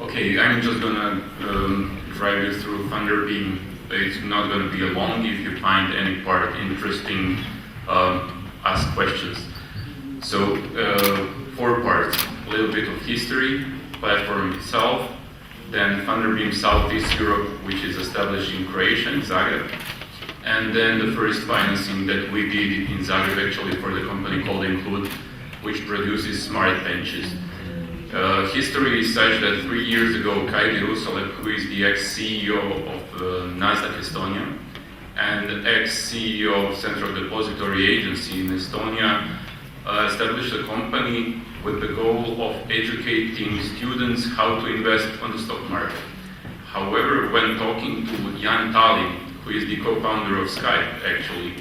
Okay, I'm just gonna drive you through Funderbeam. It's not gonna be long. If you find any part interesting, ask questions. So, 4 parts. A little bit of history, platform itself, then Funderbeam Southeast Europe, which is established in Croatia, in Zagreb, and then the first financing that we did in Zagreb actually for the company called Include, which produces smart benches. History is such that 3 years ago, Kaidi Rusalek, who is the ex-CEO of Nasdaq Estonia and ex-CEO of Central Depository Agency in Estonia, established a company with the goal of educating students how to invest on the stock market. However, when talking to Jan Tallinn, who is the co-founder of Skype actually,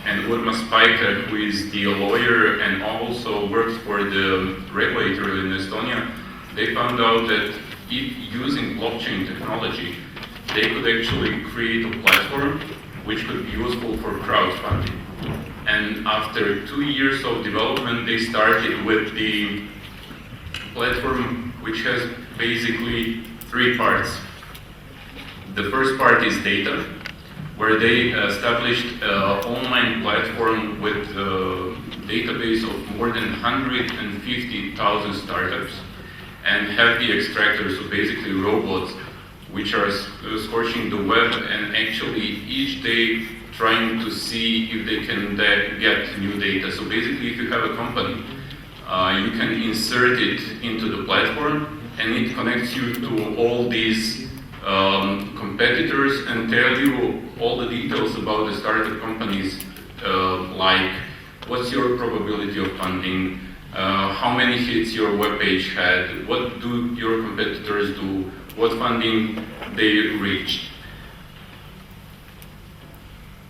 and Urma Spajker, who is the lawyer and also works for the regulator in Estonia, they found out that using blockchain technology, they could actually create a platform which could be useful for crowdfunding. And after 2 years of development, they started with the platform which has basically 3 parts. The first part is data, where they established an online platform with a database of more than 150,000 startups and have the extractors, so basically robots, which are scorching the web and actually each day trying to see if they can get new data. So basically, if you have a company, you can insert it into the platform and it connects you to all these competitors and tell you all the details about the startup companies, like what's your probability of funding, how many hits your webpage had, what do your competitors do, what funding they reached.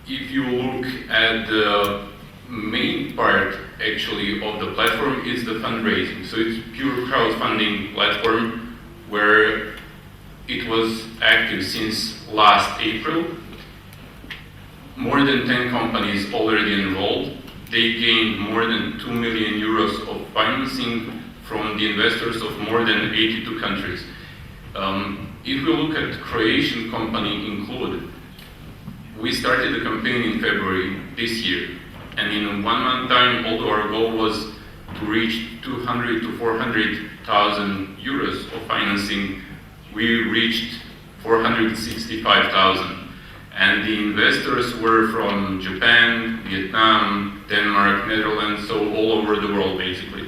If you look at the main part actually of the platform is the fundraising. So it's pure crowdfunding platform where it was active since last April. More than 10 companies already enrolled. They gained more than 2 million euros of financing from the investors of more than 82 countries. If we look at Croatian company Include, we started the campaign in February this year, and in 1 month time, although our goal was to reach 200 to 400,000 euros of financing, we reached 465,000. And the investors were from Japan, Vietnam, Denmark, Netherlands, so all over the world basically.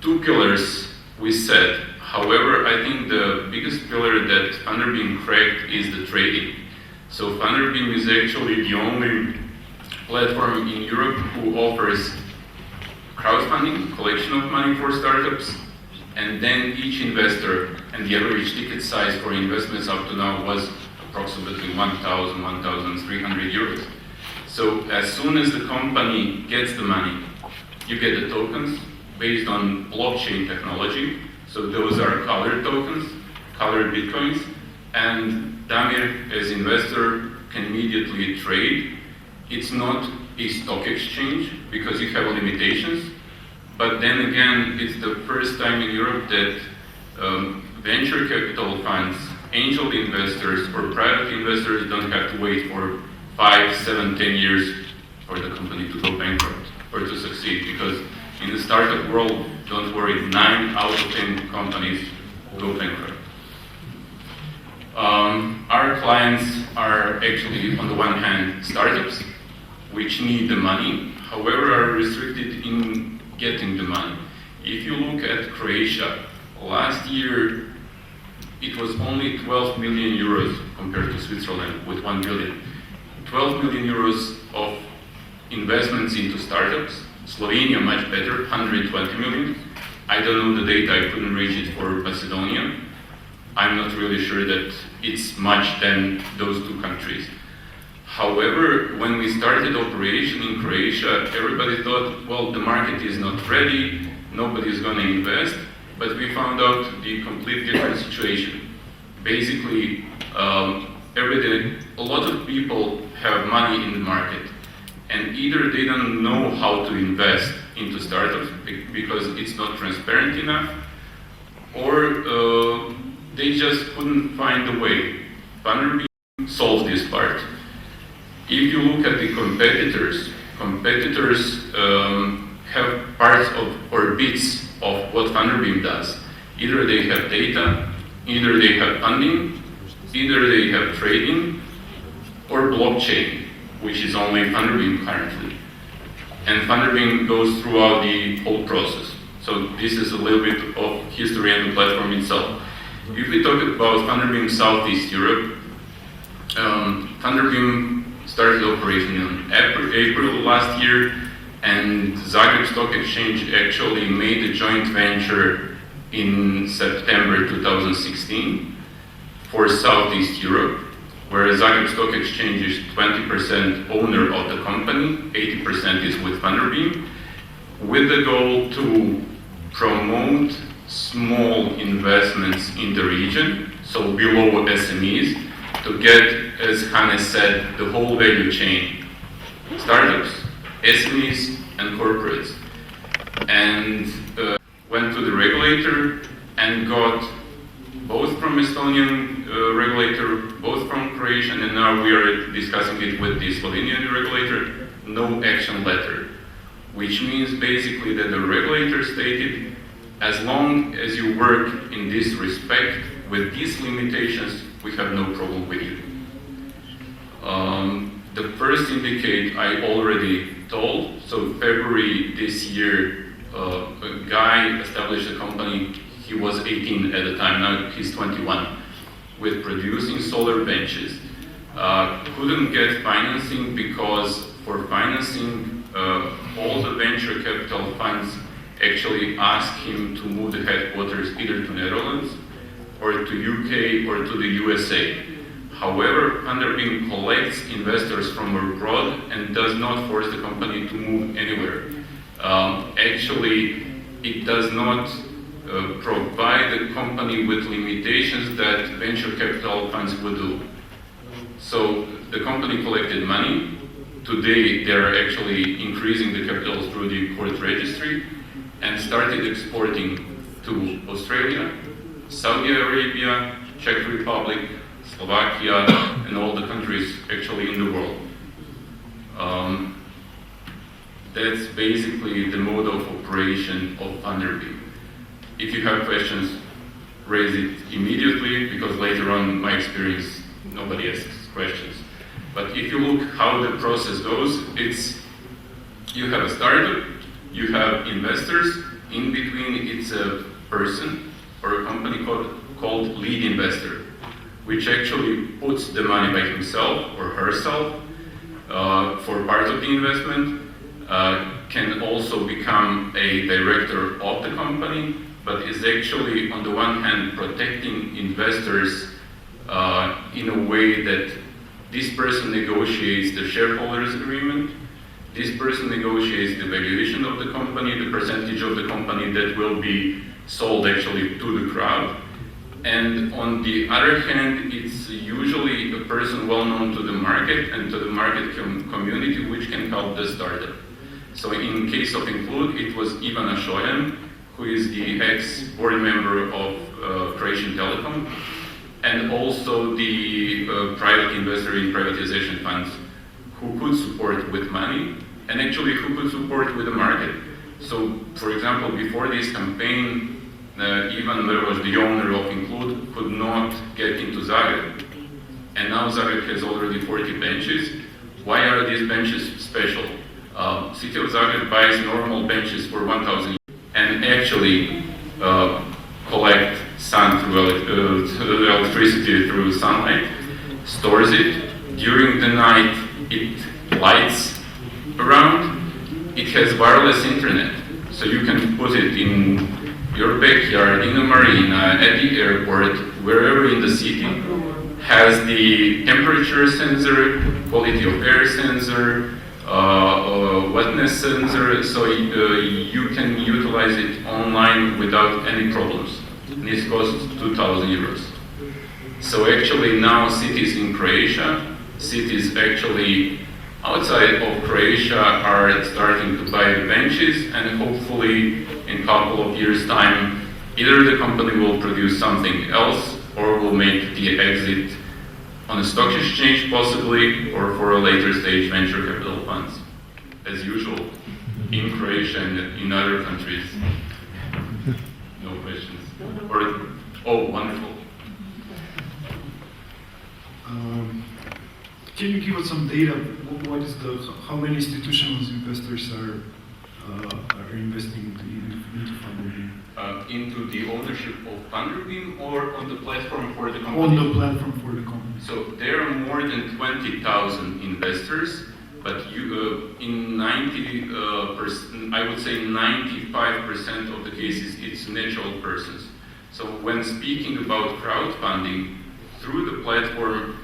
2 pillars we set. However, I think the biggest pillar that Funderbeam cracked is the trading. So Funderbeam is actually the only platform in Europe who offers crowdfunding, collection of money for startups, and then each investor, and the average ticket size for investments up to now was approximately 1,000, 1,300 euros. So as soon as the company gets the money, you get the tokens based on blockchain technology. So those are colored tokens, colored bitcoins, and Damir as investor can immediately trade. It's not a stock exchange because you have limitations, but then again, it's the first time in Europe that venture capital funds, angel investors, or private investors don't have to wait for 5, 7, 10 years for the company to go bankrupt or to succeed, because in the startup world, don't worry, 9 out of 10 companies go bankrupt. Our clients are actually, on the one hand, startups, which need the money, however, are restricted in getting the money. If you look at Croatia, last year, it was only 12 million euros compared to Switzerland with 1 billion. 12 million euros of investments into startups. Slovenia much better, 120 million. I don't know the data, I couldn't reach it for Macedonia. I'm not really sure that it's much than those 2 countries. However, when we started operation in Croatia, everybody thought, well, the market is not ready, nobody is going to invest, but we found out the complete different situation. Basically, a lot of people have money in the market, and either they don't know how to invest into startups because it's not transparent enough, they just couldn't find a way. Funderbeam solved this part. If you look at the competitors have parts of or bits of what Funderbeam does. Either they have data, either they have funding, either they have trading, or blockchain, which is only Funderbeam currently. And Funderbeam goes throughout the whole process. So this is a little bit of history and the platform itself. If we talk about Funderbeam Southeast Europe, Funderbeam started operation in April last year, and Zagreb Stock Exchange actually made a joint venture in September 2016 for Southeast Europe, where Zagreb Stock Exchange is 20% owner of the company, 80% is with Funderbeam, with the goal to promote small investments in the region, so below SMEs, to get, as Hannes said, the whole value chain, startups, SMEs, and corporates. And went to the regulator and got, both from Estonian regulator, both from Croatian, and now we are discussing it with the Slovenian regulator, no action letter. Which means basically that the regulator stated, as long as you work in this respect, with these limitations, we have no problem with you. The first indicate I already told, so February this year, a guy established a company, he was 18 at the time, now he's 21, with producing solar benches. Couldn't get financing because for financing, all the venture capital funds actually asked him to move the headquarters either to Netherlands or to UK or to the USA. However, Funderbeam collects investors from abroad and does not force the company to move anywhere. Actually, it does not provide the company with limitations that venture capital funds would do. So the company collected money. Today, they're actually increasing the capital through the court registry and started exporting to Australia, Saudi Arabia, Czech Republic, Slovakia, and all the countries actually in the world. That's basically the mode of operation of Funderbeam. If you have questions, raise it immediately, because later on, my experience, nobody asks questions. But if you look how the process goes, it's, you have a startup, you have investors, in between it's a person or a company called lead investor, which actually puts the money by himself or herself for part of the investment, can also become a director of the company, but is actually on the one hand protecting investors in a way that this person negotiates the shareholders agreement, this person negotiates the valuation of the company, the percentage of the company that will be sold actually to the crowd. And on the other hand, it's usually a person well known to the market and to the market community, which can help the startup. So in case of Include, it was Ivana Šojan, who is the ex-board member of Croatian Telecom, and also the private investor in privatization funds, who could support with money, and actually who could support with the market. So, for example, before this campaign, Ivan Vervoš, the owner of Include, could not get into Zagreb. And now Zagreb has already 40 benches. Why are these benches special? City of Zagreb buys normal benches for 1,000 and actually collect sun through electricity through sunlight, stores it. During the night, it lights around. It has wireless internet, so you can put it in your backyard, in a marina, at the airport, wherever in the city. Has the temperature sensor, quality of air sensor, wetness sensor, so you can utilize it online without any problems. And it costs 2,000 euros. So actually now cities in Croatia, cities actually outside of Croatia are starting to buy the benches, and hopefully in a couple of years' time, either the company will produce something else or will make the exit on a stock exchange possibly, or for a later stage venture capital funds, as usual, in Croatia and in other countries. No questions. Or, oh, wonderful. Can you give us some data? What is how many institutional investors are investing into Funderbeam? Into the ownership of Funderbeam or on the platform for the company? On the platform for the company. So there are more than 20,000 investors, but in 90%, I would say 95% of the cases, it's natural persons. So when speaking about crowdfunding through the platform,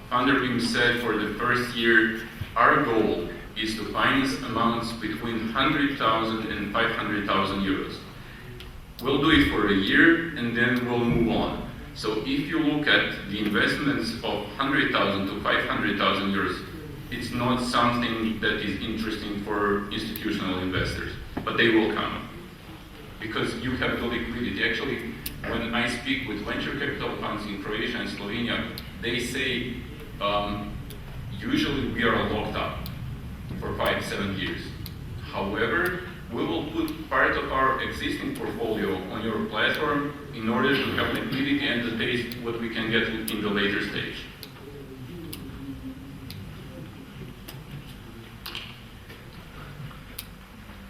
Funderbeam said for the first year, our goal is to finance amounts between 100,000 and 500,000 euros. We'll do it for a year and then we'll move on. So if you look at the investments of 100,000 to 500,000 euros, it's not something that is interesting for institutional investors, but they will come because you have the liquidity. Actually, when I speak with venture capital funds in Croatia and Slovenia, they say usually we are locked up for 5-7 years. However, we will put part of our existing portfolio on your platform in order to have liquidity and to taste what we can get in the later stage.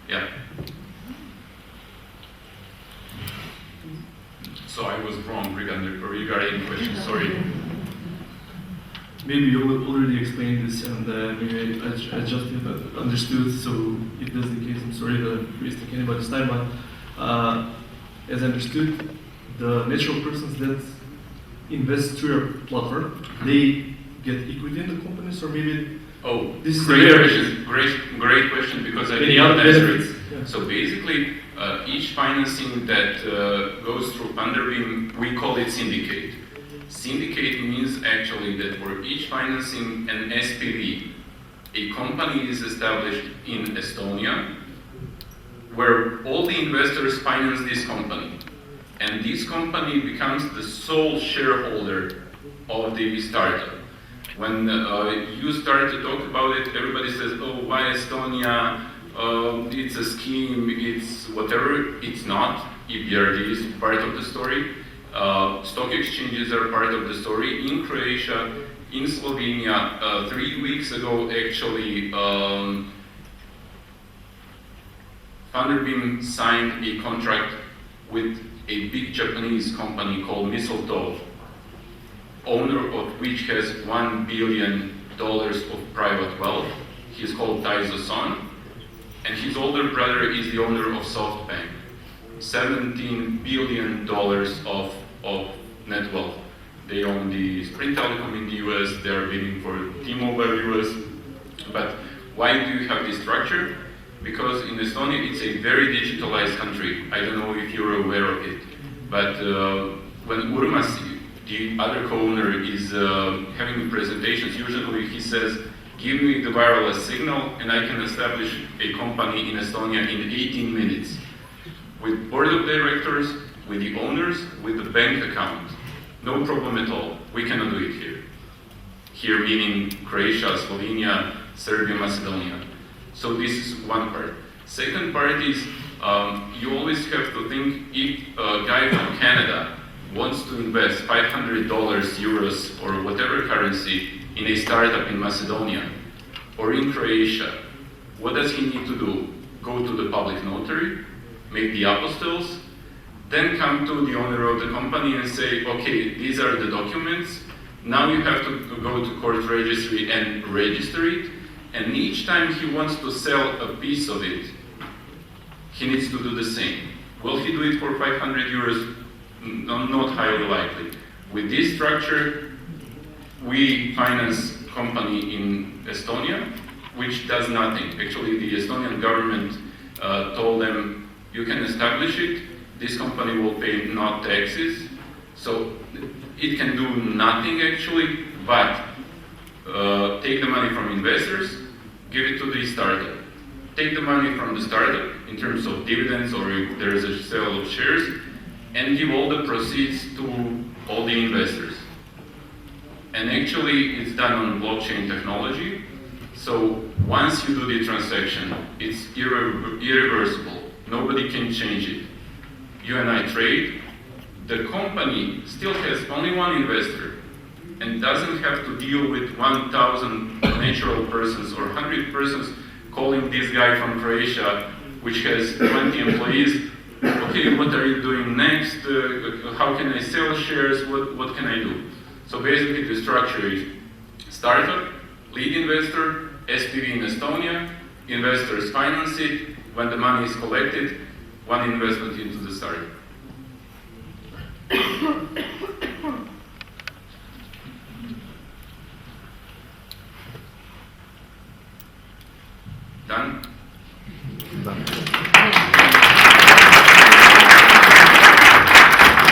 Yeah. So I was wrong regarding the question, sorry. Maybe you already explained this and maybe I just didn't understood, so if that's the case, I'm sorry to waste anybody's time, but as I understood, the natural persons that invest through your platform, they get equity in the companies, or maybe this is great question, because I didn't answer it. Yeah. So basically, each financing that goes through Funderbeam, we call it syndicate. Syndicate means actually that for each financing an SPV, a company is established in Estonia where all the investors finance this company. And this company becomes the sole shareholder of the startup. When you start to talk about it, everybody says, oh, why Estonia? It's a scheme, it's whatever. It's not. EBRD is part of the story. Stock exchanges are part of the story. In Croatia, in Slovenia, 3 weeks ago actually, Funderbeam signed a contract with a big Japanese company called Mistletoe, owner of which has $1 billion of private wealth. He's called Taizo-san, and his older brother is the owner of SoftBank. $17 billion of net wealth. They own the Sprint Telecom in the US, they're bidding for T-Mobile US. But why do you have this structure? Because in Estonia it's a very digitalized country. I don't know if you're aware of it. But when Urmas, the other co-owner, is having presentations, usually he says, give me the wireless signal and I can establish a company in Estonia in 18 minutes. With board of directors, with the owners, with the bank account. No problem at all. We cannot do it here. Here meaning Croatia, Slovenia, Serbia, Macedonia. So this is one part. Second part is, you always have to think, if a guy from Canada wants to invest $500, euros, or whatever currency in a startup in Macedonia or in Croatia, what does he need to do? Go to the public notary, make the apostilles, then come to the owner of the company and say, okay, these are the documents, now you have to go to court registry and register it, and each time he wants to sell a piece of it, he needs to do the same. Will he do it for 500 euros? Not highly likely. With this structure, we finance company in Estonia, which does nothing. Actually, the Estonian government told them, you can establish it, this company will pay no taxes, so it can do nothing actually, but take the money from investors, give it to the startup. Take the money from the startup in terms of dividends or if there is a sale of shares, and give all the proceeds to all the investors. And actually, it's done on blockchain technology. So once you do the transaction, it's irreversible. Nobody can change it. You and I trade. The company still has only one investor and doesn't have to deal with 1,000 natural persons or 100 persons calling this guy from Croatia, which has 20 employees. Okay, what are you doing next? How can I sell shares? What can I do? So basically the structure is startup, lead investor, SPV in Estonia, investors finance it. When the money is collected, one investment into the startup.